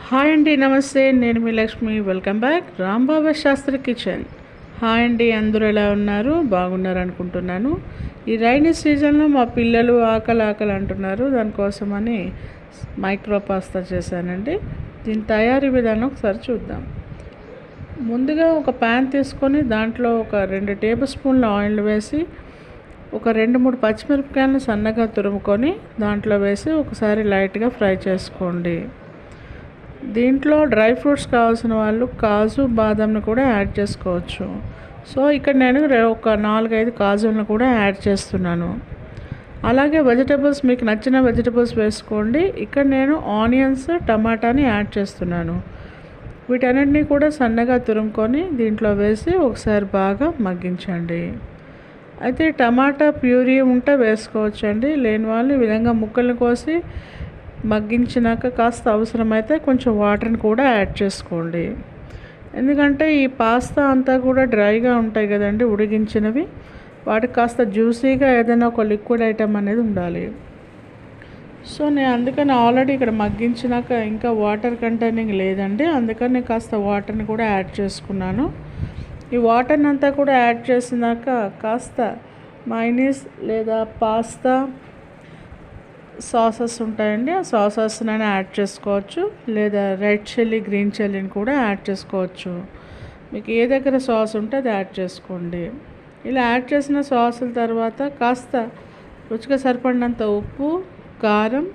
Hi అండి, నమస్తే. నేను మీ Lakshmi. Welcome back Rambaba Shastri kitchen. Hi అండి, అందరూ ఎలా ఉన్నారు? బాగున్నారు అనుకుంటున్నాను. ఈ రైనీ సీజన్లో మా పిల్లలు ఆకలి ఆకలి అంటున్నారు. దానికోసమని మైక్రో పాస్తా చేశానండి. దీని తయారీ విధానం ఒకసారి చూద్దాం. ముందుగా ఒక ప్యాన్ తీసుకొని దాంట్లో ఒక 2 టేబుల్ స్పూన్ల ఆయిల్ వేసి ఒక 2-3 పచ్చిమిరపకాయలను సన్నగా తురుముకొని దాంట్లో వేసి ఒకసారి లైట్గా ఫ్రై చేసుకోండి. దీంట్లో డ్రై ఫ్రూట్స్ కావాల్సిన వాళ్ళు కాజు బాదంను కూడా యాడ్ చేసుకోవచ్చు. సో ఇక్కడ నేను ఒక 4-5 కాజులను కూడా యాడ్ చేస్తున్నాను. అలాగే వెజిటబుల్స్ మీకు నచ్చిన వెజిటబుల్స్ వేసుకోండి. ఇక్కడ నేను ఆనియన్స్, టమాటాని యాడ్ చేస్తున్నాను. వీటన్నిటిని కూడా సన్నగా తురుముకొని దీంట్లో వేసి ఒకసారి బాగా మగ్గించండి. అయితే టమాటా ప్యూరీ ఉంటే వేసుకోవచ్చండి. లేని వాళ్ళు ఈ విధంగా ముక్కలను కోసి మగ్గించినాక కాస్త అవసరమైతే కొంచెం వాటర్ని కూడా యాడ్ చేసుకోండి. ఎందుకంటే ఈ పాస్తా అంతా కూడా డ్రైగా ఉంటాయి కదండి, ఉడికించినవి. వాటికి కాస్త జ్యూసీగా ఏదైనా ఒక లిక్విడ్ ఐటమ్ అనేది ఉండాలి. సో నేను అందుకని ఆల్రెడీ ఇక్కడ మగ్గించినాక ఇంకా వాటర్ కంటైనింగ్ లేదండి, అందుకని నేను కాస్త వాటర్ని కూడా యాడ్ చేసుకున్నాను. ఈ వాటర్ని అంతా కూడా యాడ్ చేసినాక కాస్త మైనీస్ లేదా పాస్తా సాసెస్ ఉంటాయండి, ఆ సాసెస్ని యాడ్ చేసుకోవచ్చు. లేదా రెడ్ చిల్లీ, గ్రీన్ చిల్లీని కూడా యాడ్ చేసుకోవచ్చు. మీకు ఏ దగ్గర సాస్ ఉంటే అది యాడ్ చేసుకోండి. ఇలా యాడ్ చేసిన సాసుల తర్వాత కాస్త రుచిగా సరిపడినంత ఉప్పు, కారం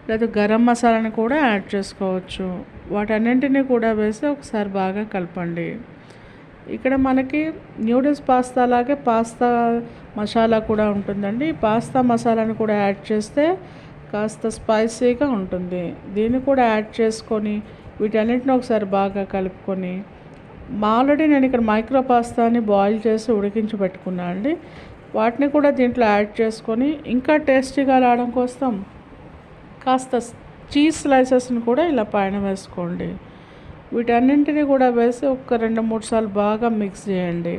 లేదా గరం మసాలాని కూడా యాడ్ చేసుకోవచ్చు. వాటన్నింటినీ కూడా వేసి ఒకసారి బాగా కలపండి. ఇక్కడ మనకి న్యూడిల్స్ పాస్తా లాగే పాస్తా మసాలా కూడా ఉంటుందండి. పాస్తా మసాలాను కూడా యాడ్ చేస్తే కాస్త స్పైసీగా ఉంటుంది. దీన్ని కూడా యాడ్ చేసుకొని వీటన్నిటిని ఒకసారి బాగా కలుపుకొని ఆల్రెడీ నేను ఇక్కడ మైక్రో పాస్తాని బాయిల్ చేసి ఉడికించి పెట్టుకున్నాను అండి. వాటిని కూడా దీంట్లో యాడ్ చేసుకొని ఇంకా టేస్టీగా రావడం కోసం కాస్త చీజ్ స్లైసెస్ని కూడా ఇలా పైన వేసుకోండి. వీటన్నింటినీ కూడా వేసి ఒక 2-3 సార్లు బాగా మిక్స్ చేయండి.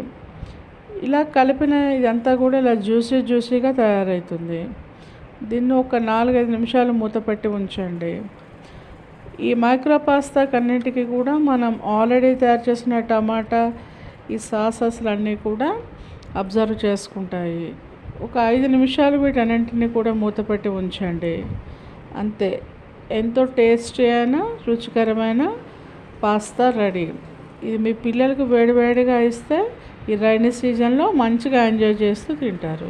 ఇలా కలిపిన ఇదంతా కూడా ఇలా జ్యూసీగా తయారవుతుంది. దీన్ని ఒక 4-5 నిమిషాలు మూత పెట్టి ఉంచండి. ఈ మైక్రో పాస్తాకి అన్నిటికీ కూడా మనం ఆల్రెడీ తయారు చేసిన టమాటా, ఈ సాసెస్లు అన్నీ కూడా అబ్జర్వ్ చేసుకుంటాయి. ఒక 5 నిమిషాలు వీటన్నింటినీ కూడా మూత పెట్టి ఉంచండి. అంతే, ఎంతో టేస్టీ అయిన రుచికరమైన పాస్తా రెడీ. ఇది మీ పిల్లలకు వేడివేడిగా ఇస్తే ఈ రైనీ సీజన్లో మంచిగా ఎంజాయ్ చేస్తూ తింటారు.